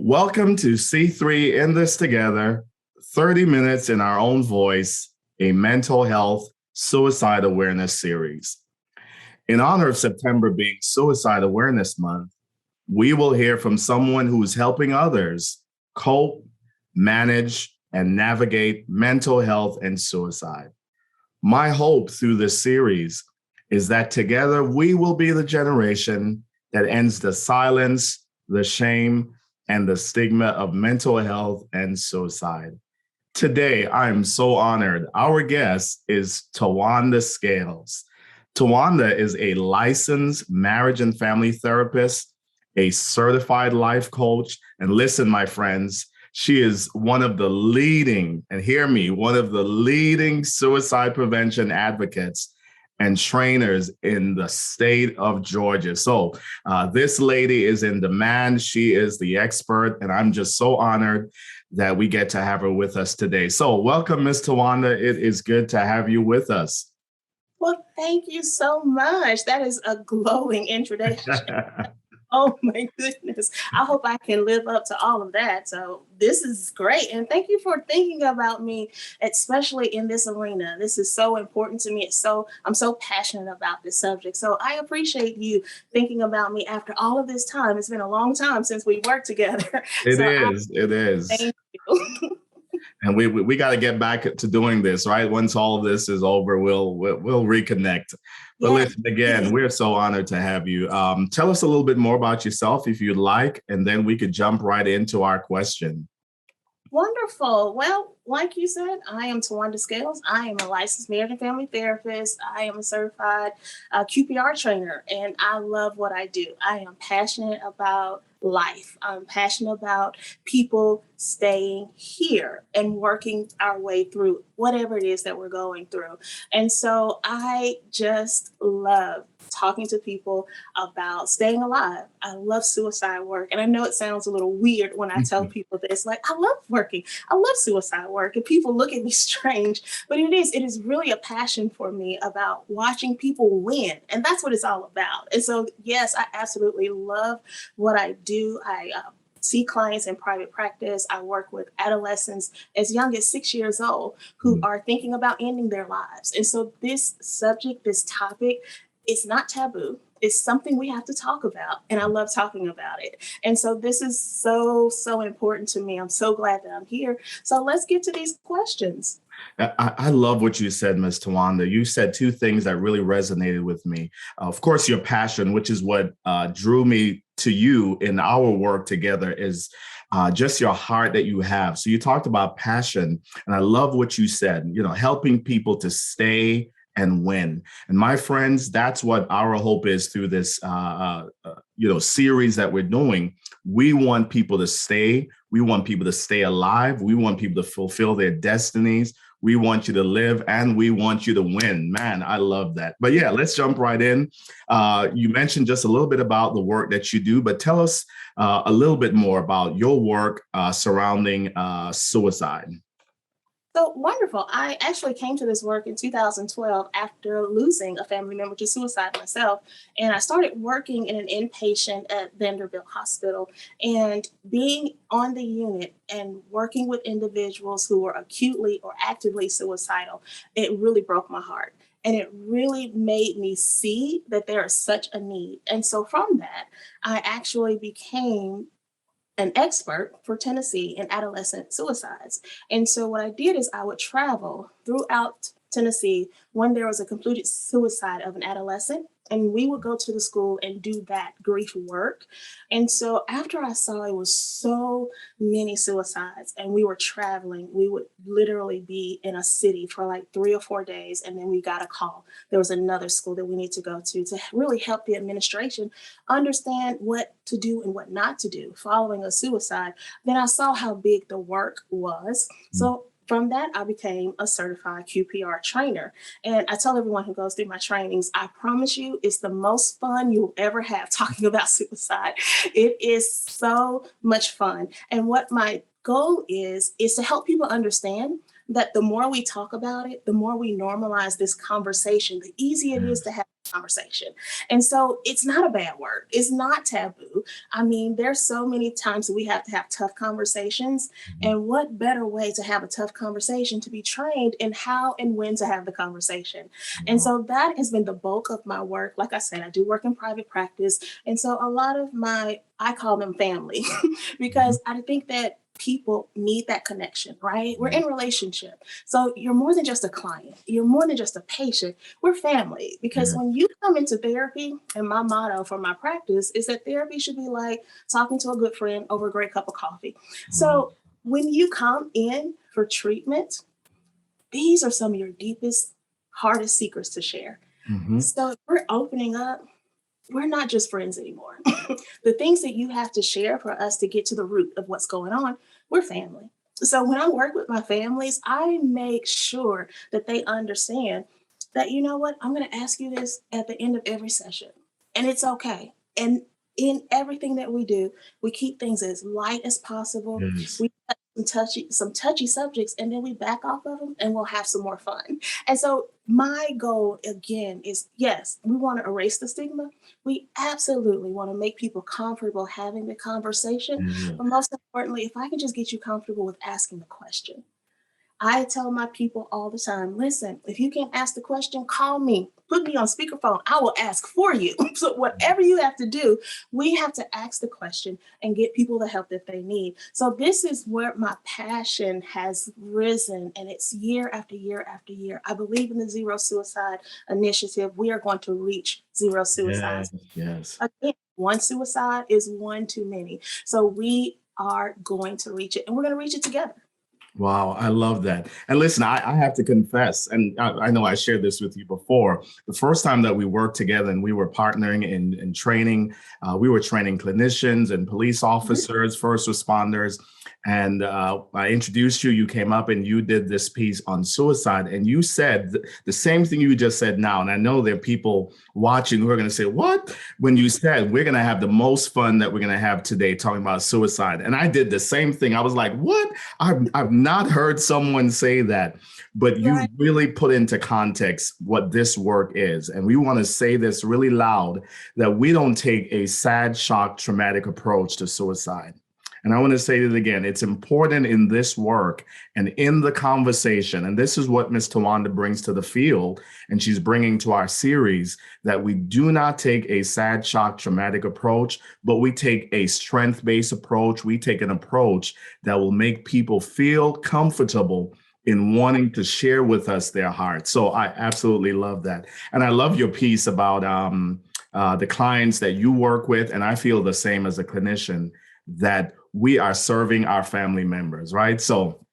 Welcome to C3 in this together, 30 minutes in our own voice, a mental health suicide awareness series. In honor of September being Suicide Awareness Month, we will hear from someone who's helping others cope, manage, and navigate mental health and suicide. My hope through this series is that together we will be the generation that ends the silence, the shame, and the stigma of mental health and suicide. Today, I'm so honored. Our guest is Tawanda Scales. Tawanda is a licensed marriage and family therapist, a certified life coach, and listen, my friends, she is one of the leading, and hear me, one of the leading suicide prevention advocates and trainers in the state of Georgia. So this lady is in demand. She is the expert, and I'm just so honored that we get to have her with us today. So welcome, Ms. Tawanda. It is good to have you with us. Well, thank you so much. That is a glowing introduction. Oh my goodness. I hope I can live up to all of that. So this is great. And thank you for thinking about me, especially in this arena. This is so important to me. I'm so passionate about this subject. So I appreciate you thinking about me after all of this time. It's been a long time since we worked together. It is. Thank you. And we got to get back to doing this, right? Once all of this is over, we'll reconnect. But listen, again, we're so honored to have you. Tell us a little bit more about yourself, if you'd like, and then we could jump right into our question. Wonderful. Well, like you said, I am Tawanda Scales. I am a licensed marriage and family therapist. I am a certified QPR trainer, and I love what I do. I am passionate about life. I'm passionate about people staying here and working our way through whatever it is that we're going through. And so I just love talking to people about staying alive. I love suicide work. And I know it sounds a little weird when I tell people this, like, I love working. I love suicide work. And people look at me strange, but it is really a passion for me about watching people win. And that's what it's all about. And so, yes, I absolutely love what I do. I see clients in private practice. I work with adolescents as young as 6 years old who are thinking about ending their lives. And so this subject, this topic, it's not taboo. It's something we have to talk about. And I love talking about it. And so this is so, so important to me. I'm so glad that I'm here. So let's get to these questions. I love what you said, Ms. Tawanda. You said two things that really resonated with me. Of course, your passion, which is what drew me to you in our work together, is just your heart that you have. So you talked about passion, and I love what you said, helping people to stay and win. And my friends, that's what our hope is through this, series that we're doing. We want people to stay. We want people to stay alive. We want people to fulfill their destinies. We want you to live, and we want you to win. Man, I love that. But yeah, let's jump right in. You mentioned just a little bit about the work that you do, but tell us a little bit more about your work surrounding suicide. So wonderful. I actually came to this work in 2012 after losing a family member to suicide myself. And I started working in an inpatient at Vanderbilt Hospital, and being on the unit and working with individuals who were acutely or actively suicidal, it really broke my heart. And it really made me see that there is such a need. And so from that, I actually became an expert for Tennessee in adolescent suicides. And so what I did is I would travel throughout Tennessee when there was a completed suicide of an adolescent, and we would go to the school and do that grief work. And so after I saw it was so many suicides and we were traveling, we would literally be in a city for like 3 or 4 days. And then we got a call. There was another school that we need to go to really help the administration understand what to do and what not to do following a suicide. Then I saw how big the work was. So from that, I became a certified QPR trainer. And I tell everyone who goes through my trainings, I promise you, it's the most fun you'll ever have talking about suicide. It is so much fun. And what my goal is to help people understand that the more we talk about it, the more we normalize this conversation, the easier it is to have conversation. And so it's not a bad word. It's not taboo. I mean, there's so many times that we have to have tough conversations. Mhm. And what better way to have a tough conversation to be trained in how and when to have the conversation? And Wow. so that has been the bulk of my work. Like I said, I do work in private practice. And so a lot of I call them family Mhm. because I think that people need that connection, right? We're Mhm. in relationship. So you're more than just a client. You're more than just a patient. We're family because Yeah. when you come into therapy, and my motto for my practice is that therapy should be like talking to a good friend over a great cup of coffee. Wow. So when you come in for treatment, these are some of your deepest, hardest secrets to share. Mhm. So if we're opening up, we're not just friends anymore. The things that you have to share for us to get to the root of what's going on, we're family. So when I work with my families, I make sure that they understand that, you know what, I'm going to ask you this at the end of every session, and it's okay. And in everything that we do, we keep things as light as possible. Yes. We touch some touchy subjects, and then we back off of them, and we'll have some more fun. And so my goal again is, yes, we want to erase the stigma. We absolutely want to make people comfortable having the conversation. Yeah. But most importantly, if I can just get you comfortable with asking the question. I tell my people all the time, listen, if you can't ask the question, call me, put me on speakerphone. I will ask for you. So whatever you have to do, we have to ask the question and get people the help that they need. So this is where my passion has risen, and it's year after year after year. I believe in the Zero Suicide Initiative. We are going to reach zero Yes. suicides. Yes. Again, one suicide is one too many. So we are going to reach it, and we're going to reach it together. Wow, I love that. And listen, I have to confess, and I know I shared this with you before. The first time that we worked together and we were partnering in training, we were training clinicians and police Mhm. officers, first responders. And I introduced you. You came up and you did this piece on suicide. And you said the same thing you just said now. And I know there are people watching who are going to say, "What?" When you said we're going to have the most fun that we're going to have today talking about suicide. And I did the same thing. I was like, "What?" I've not heard someone say that, but you Right. really put into context what this work is. And we want to say this really loud that we don't take a sad, shock, traumatic approach to suicide. And I want to say it again. It's important in this work and in the conversation. And this is what Ms. Tawanda brings to the field and she's bringing to our series, that we do not take a sad, shock, traumatic approach, but we take a strength-based approach. We take an approach that will make people feel comfortable in wanting to share with us their hearts. So I absolutely love that. And I love your piece about the clients that you work with. And I feel the same as a clinician, that we are serving our family members, right? So,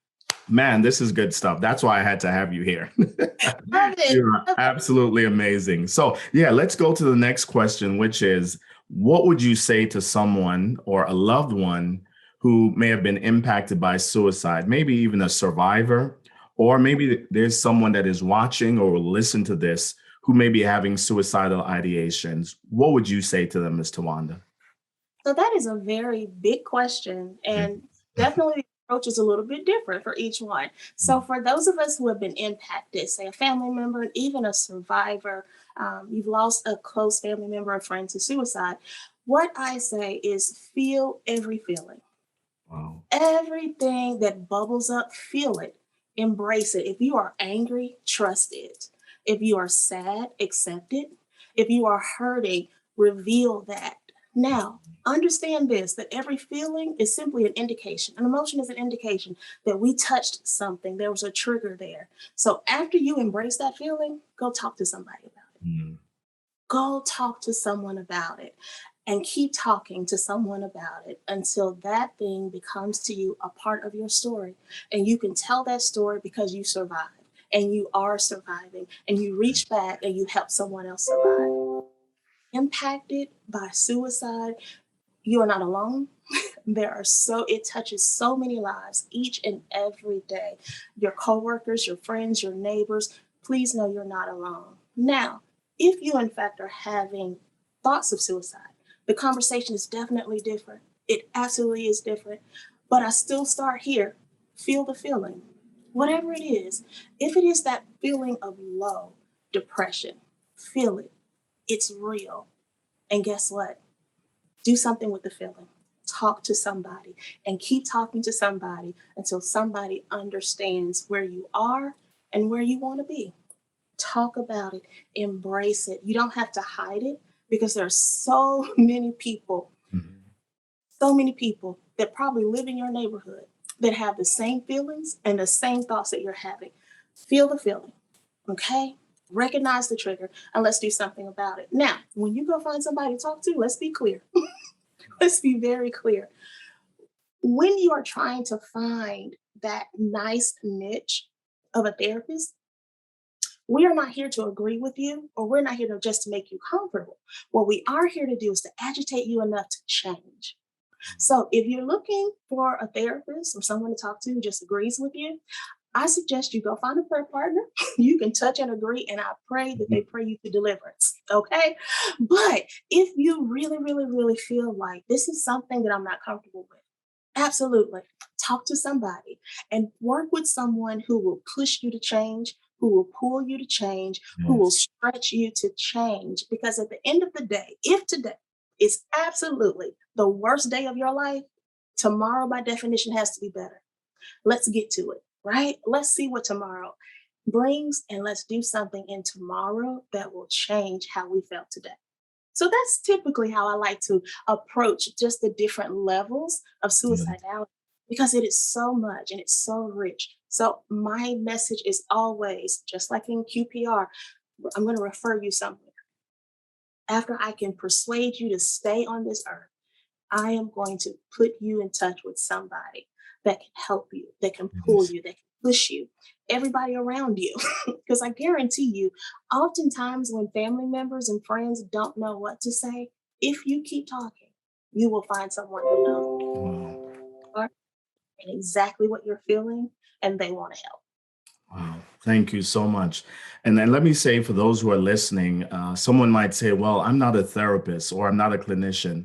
man, this is good stuff. That's why I had to have you here. Love it. You're absolutely amazing. So, yeah, let's go to the next question, which is, what would you say to someone or a loved one who may have been impacted by suicide, maybe even a survivor, or maybe there's someone that is watching or will listen to this who may be having suicidal ideations? What would you say to them, Ms. Tawanda? So that is a very big question, Yeah. and definitely the approach is a little bit different for each one. So for those of us who have been impacted, say a family member, and even a survivor, you've lost a close family member or friend to suicide. What I say is feel every feeling. Wow. Everything that bubbles up, feel it, embrace it. If you are angry, trust it. If you are sad, accept it. If you are hurting, reveal that. Now, understand this, that every feeling is simply an indication. An emotion is an indication that we touched something, there was a trigger there. So after you embrace that feeling, go talk to somebody about it. Mm. Go talk to someone about it and keep talking to someone about it until that thing becomes to you a part of your story. And you can tell that story because you survived and you are surviving and you reach back and you help someone else survive. Impacted by suicide, you are not alone. It touches so many lives each and every day. Your coworkers, your friends, your neighbors, please know you're not alone. Now, if you in fact are having thoughts of suicide, the conversation is definitely different. It absolutely is different. But I still start here. Feel the feeling. Whatever it is, if it is that feeling of low, depression, feel it. It's real. And guess what? Do something with the feeling. Talk to somebody and keep talking to somebody until somebody understands where you are and where you want to be. Talk about it, embrace it. You don't have to hide it because there are Mhm. so many people that probably live in your neighborhood that have the same feelings and the same thoughts that you're having. Feel the feeling, okay? Recognize the trigger and let's do something about it. Now, when you go find somebody to talk to, let's be clear. Let's be very clear. When you are trying to find that nice niche of a therapist, we are not here to agree with you, or we're not here to just make you comfortable. What we are here to do is to agitate you enough to change. So if you're looking for a therapist or someone to talk to who just agrees with you, I suggest you go find a prayer partner. You can touch and agree, and I pray that they pray you to deliverance. Okay. But if you really, really, really feel like this is something that I'm not comfortable with, absolutely talk to somebody and work with someone who will push you to change, who will pull you to change, who will Yes. stretch you to change. Because at the end of the day, if today is absolutely the worst day of your life, tomorrow by definition has to be better. Let's get to it, right? Let's see what tomorrow brings and let's do something in tomorrow that will change how we felt today. So that's typically how I like to approach just the different levels of Yeah. suicidality because it is so much and it's so rich. So my message is always just like in QPR, I'm going to refer you somewhere. After I can persuade you to stay on this earth, I am going to put you in touch with somebody that can help you, that can pull Yes. you, that can push you, everybody around you. Because I guarantee you, oftentimes when family members and friends don't know what to say, if you keep talking, you will find someone who knows Wow. and exactly what you're feeling, and they want to help. Wow. Thank you so much. And then let me say for those who are listening, someone might say, well, I'm not a therapist or I'm not a clinician.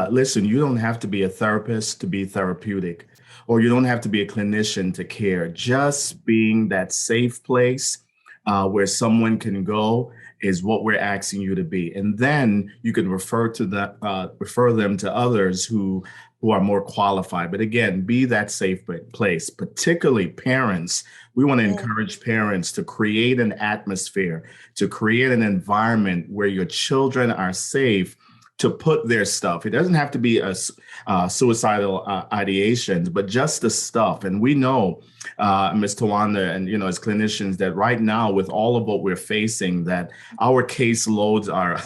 Listen, you don't have to be a therapist to be therapeutic, or you don't have to be a clinician to care. Just being that safe place where someone can go is what we're asking you to be. And then you can refer them to others who are more qualified. But again, be that safe place, particularly parents. We want to Yeah. encourage parents to create an atmosphere, to create an environment where your children are safe to put their stuff. It doesn't have to be suicidal ideations, but just the stuff. And we know, Ms. Tawanda, and as clinicians, that right now, with all of what we're facing, that our caseloads are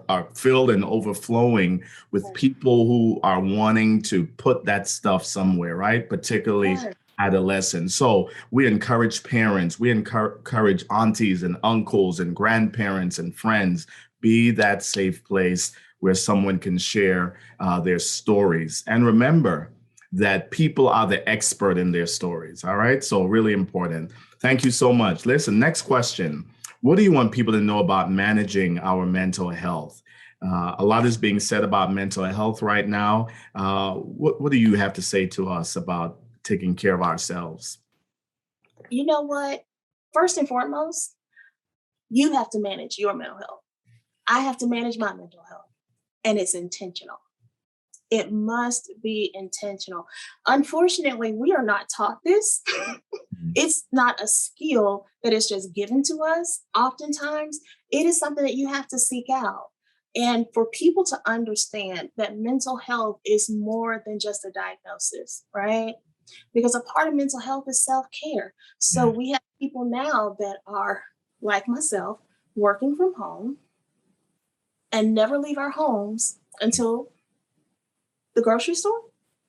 are filled and overflowing with people who are wanting to put that stuff somewhere, right? Particularly Yeah. adolescents. So we encourage parents, we encourage aunties and uncles and grandparents and friends, be that safe place where someone can share their stories. And remember that people are the expert in their stories. All right. So really important. Thank you so much. Listen, next question. What do you want people to know about managing our mental health? A lot is being said about mental health right now. What do you have to say to us about taking care of ourselves? You know what? First and foremost, you have to manage your mental health. I have to manage my mental health, and it's intentional. It must be intentional. Unfortunately, we are not taught this. Mhm. It's not a skill that is just given to us. Oftentimes, it is something that you have to seek out. And for people to understand that mental health is more than just a diagnosis, right? Because a part of mental health is self care. So Yeah. we have people now that are like myself, working from home and never leave our homes until the grocery store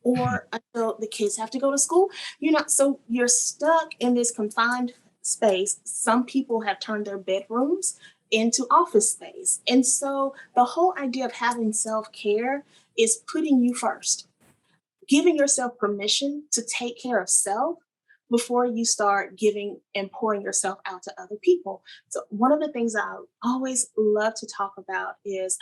or until the kids have to go to school. So you're stuck in this confined space. Some people have turned their bedrooms into office space. And so the whole idea of having self care is putting you first, giving yourself permission to take care of self before you start giving and pouring yourself out to other people. So, one of the things I always love to talk about is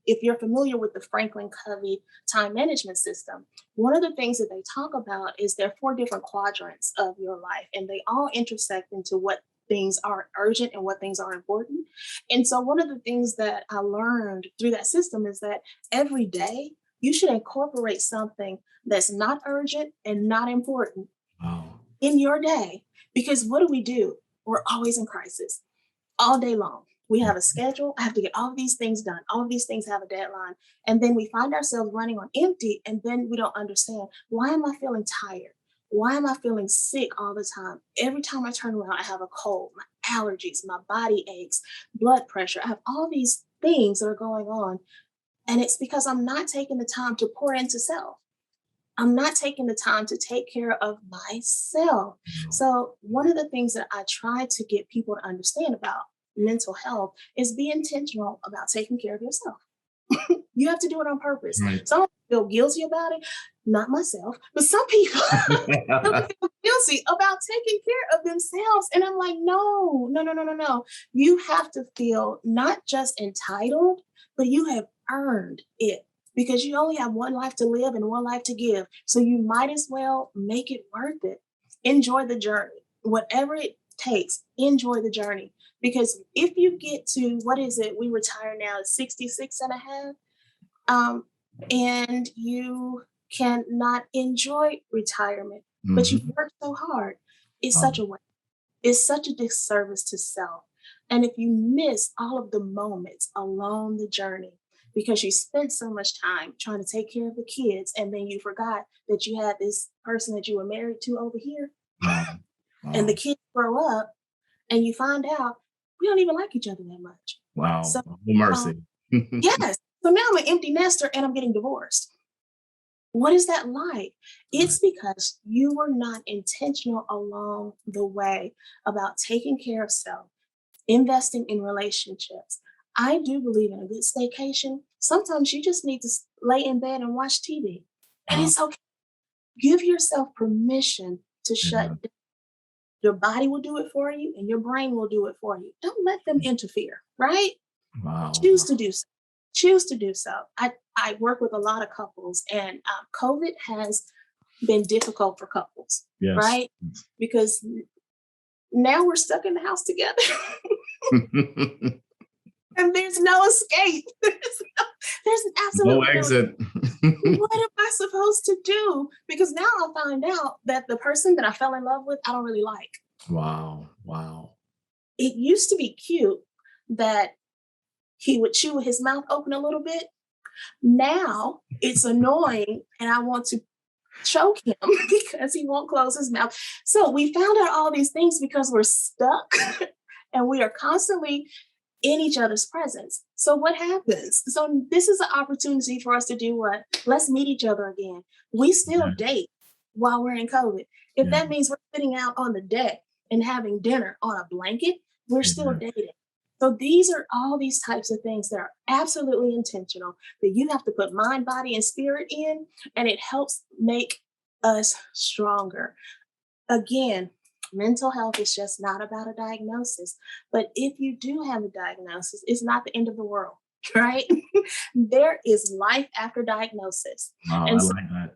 if you're familiar with the Franklin Covey time management system, one of the things that they talk about is there are four different quadrants of your life, and they all intersect into what things are urgent and what things are important. And so one of the things that I learned through that system is that every day you should incorporate something that's not urgent and not important Wow. in your day. Because what do? We're always in crisis all day long. We have a schedule. I have to get all of these things done. All of these things have a deadline. And then we find ourselves running on empty. And then we don't understand, why am I feeling tired? Why am I feeling sick all the time? Every time I turn around, I have a cold, my allergies, my body aches, blood pressure. I have all these things that are going on. And it's because I'm not taking the time to pour into self. I'm not taking the time to take care of myself. Wow. So, one of the things that I try to get people to understand about mental health is be intentional about taking care of yourself. You have to do it on purpose. Right. Some feel guilty about it, not myself, but some people really feel guilty about taking care of themselves. And I'm like, no, no, no, no, no, no. You have to feel not just entitled, but you have earned it because you only have one life to live and one life to give. So you might as well make it worth it. Enjoy the journey, whatever it takes, enjoy the journey. Because if you get to, what is it? We retire now at 66 and a half, and you cannot enjoy retirement, but you've Mhm. worked so hard. It's Wow. such a way. It's such a disservice to self. And if you miss all of the moments along the journey because you spent so much time trying to take care of the kids and then you forgot that you had this person that you were married to over here, Wow. and the Wow. kids grow up and you find out we don't even like each other that much. Wow. So, Oh, um, mercy. yes. So now I'm an empty nester and I'm getting divorced. What is that like? Right. It's because you were not intentional along the way about taking care of self, investing in relationships. I do believe in a good staycation. Sometimes you just need to lay in bed and watch TV. And Wow. it's okay. Give yourself permission to shut Yeah. down. Your body will do it for you and your brain will do it for you. Don't let them interfere, right? Wow. Choose to do so. Choose to do so. I work with a lot of couples, and COVID has been difficult for couples, Yes. right? Because now we're stuck in the house together and there's no escape. There's No absolutely no escape. exit. What am I supposed to do? Because now I find out that the person that I fell in love with, I don't really like. Wow. Wow. It used to be cute that he would chew his mouth open a little bit. Now it's annoying and I want to choke him because he won't close his mouth. So we found out all these things because we're stuck and we are constantly in each other's presence. So what happens? So this is an opportunity for us to do what? Let's meet each other again. We still Yeah. date while we're in COVID. If Yeah. that means we're sitting out on the deck and having dinner on a blanket, we're still Yeah. dating. So these are all these types of things that are absolutely intentional that you have to put mind, body, and spirit in, and it helps make us stronger. Again, mental health is just not about a diagnosis. But if you do have a diagnosis, it's not the end of the world, right? There is life after diagnosis. Wow. I And so, like that.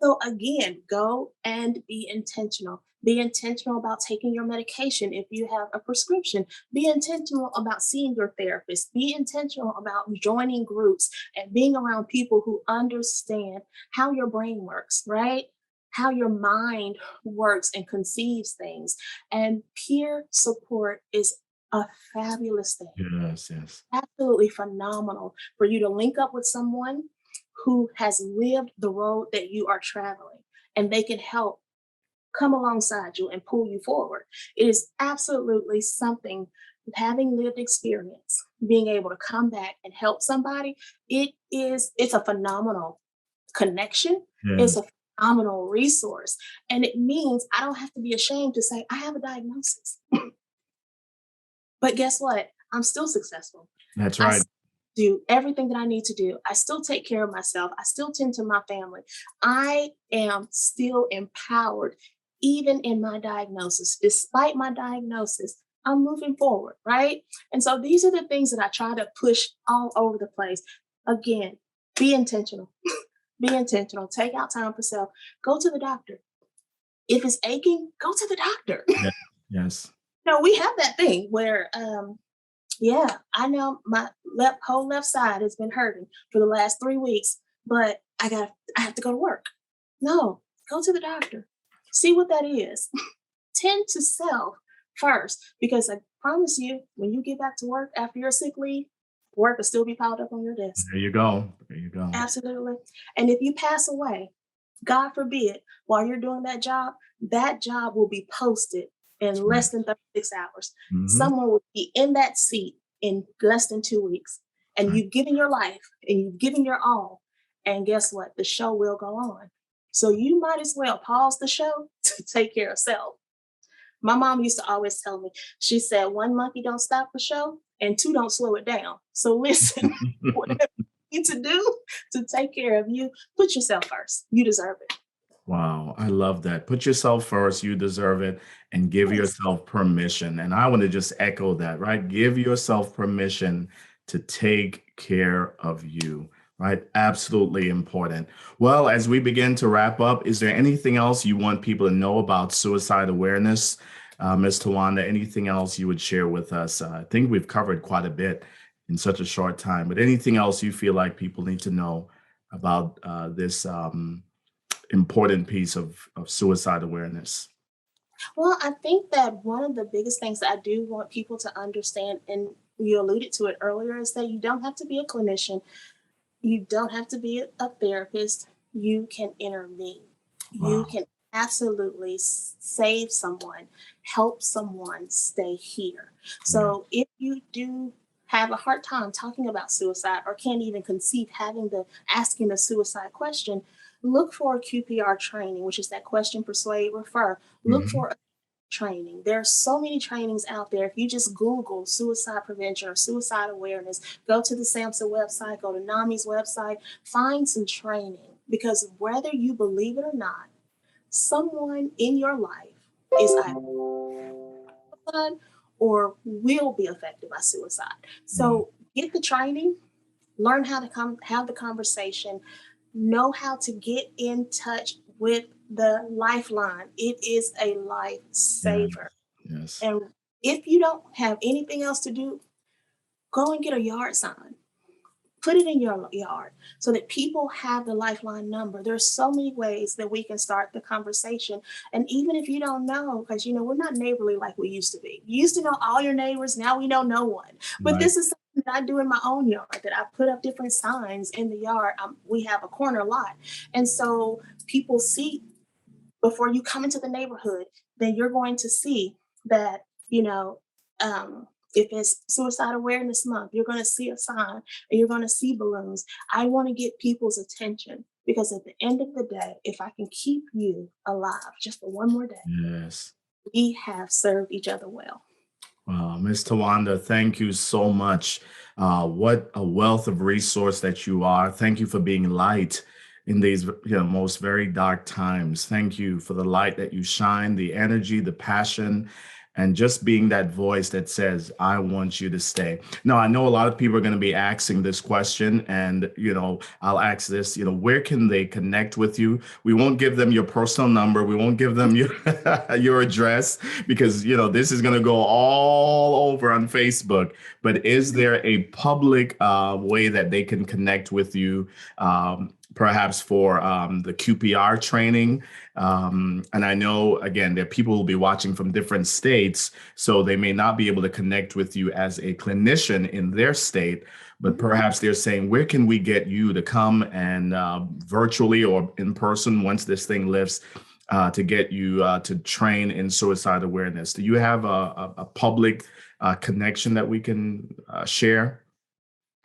so again, go and be intentional. Be intentional about taking your medication if you have a prescription. Be intentional about seeing your therapist. Be intentional about joining groups and being around people who understand how your brain works, right? How your mind works and conceives things. And peer support is a fabulous thing, Yes. Yes. absolutely phenomenal for you to link up with someone who has lived the road that you are traveling and they can help come alongside you and pull you forward. It is absolutely something with having lived experience, being able to come back and help somebody. It's a phenomenal connection. It's Yes. a phenomenal resource. And it means I don't have to be ashamed to say I have a diagnosis. But guess what? I'm still successful. That's I right. do everything that I need to do. I still take care of myself. I still tend to my family. I am still empowered, even in my diagnosis. Despite my diagnosis, I'm moving forward, right? And so these are the things that I try to push all over the place. Again, be intentional. Be intentional. Take out time for self. Go to the doctor. If it's aching, go to the doctor. Yeah. Yes. No, we have that thing where, yeah, I know my whole left side has been hurting for the last 3 weeks, but I have to go to work. No, go to the doctor. See what that is. Tend to self first, because I promise you, when you get back to work after your sick leave, work will still be piled up on your desk. There you go. There you go. Absolutely. And if you pass away, God forbid, while you're doing that job will be posted in That's right. less than 36 hours. Hmm. Someone will be in that seat in less than 2 weeks. And Right. you've given your life and you've given your all. And guess what? The show will go on. So you might as well pause the show to take care of self. My mom used to always tell me, she said, one monkey don't stop the show, and two don't slow it down. So listen, whatever you need to do to take care of you, put yourself first. You deserve it. Wow, I love that. Put yourself first, you deserve it, and give Yes. yourself permission. And I want to just echo that, right? Give yourself permission to take care of you, right? Absolutely important. Well, as we begin to wrap up, is there anything else you want people to know about suicide awareness? Ms. Tawanda, anything else you would share with us? I think we've covered quite a bit in such a short time, but anything else you feel like people need to know about this? Important piece of suicide awareness. Well, I think that one of the biggest things that I do want people to understand, and you alluded to it earlier, is that you don't have to be a clinician. You don't have to be a therapist. You can intervene. You Wow. can absolutely save someone, help someone stay here. Yeah. So if you do have a hard time talking about suicide or can't even conceive having the asking the suicide question, look for a QPR training, which is that question, persuade, refer. Look Mhm. for training. There are so many trainings out there. If you just Google suicide prevention or suicide awareness, go to the SAMHSA website, go to NAMI's website, find some training, because whether you believe it or not, someone in your life is either suicide or will be affected by suicide. Wow. So get the training, learn how to have the conversation, know how to get in touch with the Lifeline. It is a Yeah. lifesaver. Yes. And if you don't have anything else to do, go and get a yard sign. Put it in your yard so that people have the Lifeline number. There's so many ways that we can start the conversation. And even if you don't know, because we're not neighborly like we used to be. You used to know all your neighbors, now we know no one. But Right. this is something that I do in my own yard, that I put up different signs in the yard. We have a corner lot. And so people see, before you come into the neighborhood, then you're going to see that, um, if it's Suicide Awareness Month, you're going to see a sign and you're going to see balloons. I want to get people's attention, because at the end of the day, if I can keep you alive just for one more day, Yes. we have served each other well. Ms. Tawanda, thank you so much. What a wealth of resource that you are. Thank you for being light in these most very dark times. Thank you for the light that you shine, the energy, the passion, and just being that voice that says, I want you to stay. Now, I know a lot of people are going to be asking this question, and, I'll ask this, where can they connect with you? We won't give them your personal number. We won't give them your, your address, because, this is going to go all over on Facebook. But is there a public way that they can connect with you, perhaps for the QPR training? And I know, again, that people will be watching from different states, so they may not be able to connect with you as a clinician in their state, but Mhm. perhaps they're saying, where can we get you to come and virtually or in person, once this thing lifts, to get you to train in suicide awareness? Do you have a public connection that we can share?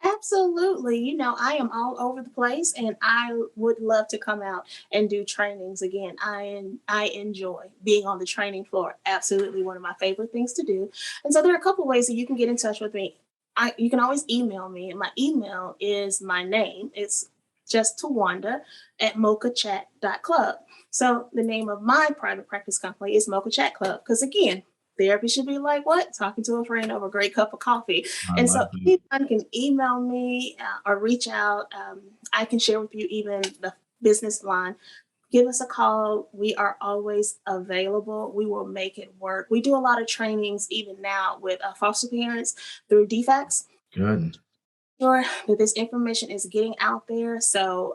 Absolutely. I am all over the place, and I would love to come out and do trainings again. I enjoy being on the training floor. Absolutely one of my favorite things to do. And so there are a couple of ways that you can get in touch with me. You can always email me, and my email is my name. It's just Tawanda at mochachat.club. So the name of my private practice company is Mocha Chat Club, because again, therapy should be like what? Talking to a friend over a great cup of coffee. I And so like that. anyone can email me or reach out. I can share with you even the business line, give us a call. We are always available. We will make it work. We do a lot of trainings even now with foster parents through DFACS. Good. Sure that this information is getting out there. So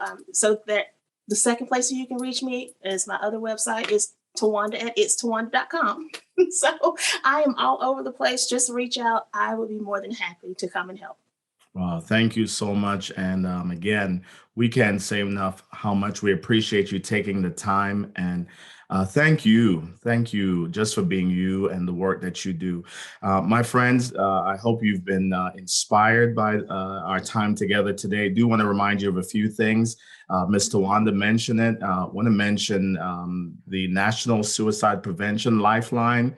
that the second place you can reach me is my other website is Tawanda at itstawanda.com. So I am all over the place. Just reach out. I would be more than happy to come and help. Well, thank you so much. And again, we can't say enough how much we appreciate you taking the time. And thank you. Thank you just for being you and the work that you do. My friends, I hope you've been inspired by our time together today. I do want to remind you of a few things. Ms. Tawanda mentioned it. I want to mention the National Suicide Prevention Lifeline.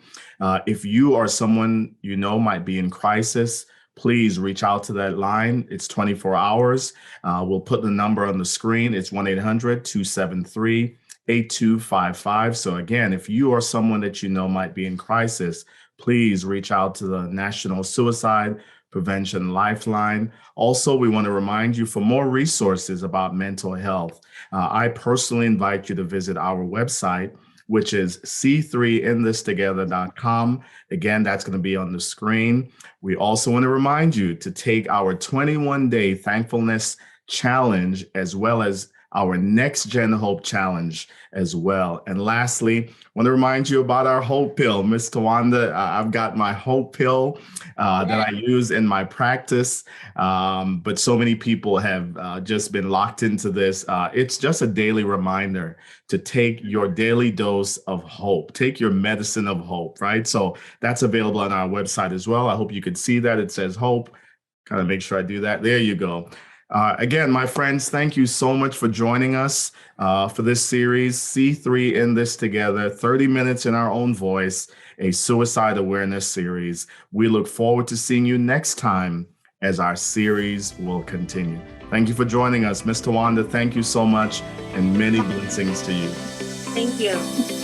If you or someone you know might be in crisis, please reach out to that line. It's 24 hours. We'll put the number on the screen. It's 1-800-273-8255. So again, if you or someone that you know might be in crisis, please reach out to the National Suicide Prevention Lifeline. Also, we want to remind you for more resources about mental health. I personally invite you to visit our website, which is c3inthistogether.com. Again, that's going to be on the screen. We also want to remind you to take our 21-day Thankfulness Challenge, as well as our NextGen Hope Challenge as well. And lastly, I want to remind you about our Hope Pill. Ms. Tawanda, I've got my Hope Pill that I use in my practice, but so many people have just been locked into this. It's just a daily reminder to take your daily dose of hope, take your medicine of hope, right? So that's available on our website as well. I hope you could see that. It says hope. Kind of make sure I do that. There you go. Again, my friends, thank you so much for joining us for this series, C3 in This Together, 30 minutes in our own voice, a suicide awareness series. We look forward to seeing you next time as our series will continue. Thank you for joining us. Ms. Tawanda, thank you so much, and many blessings to you. Thank you.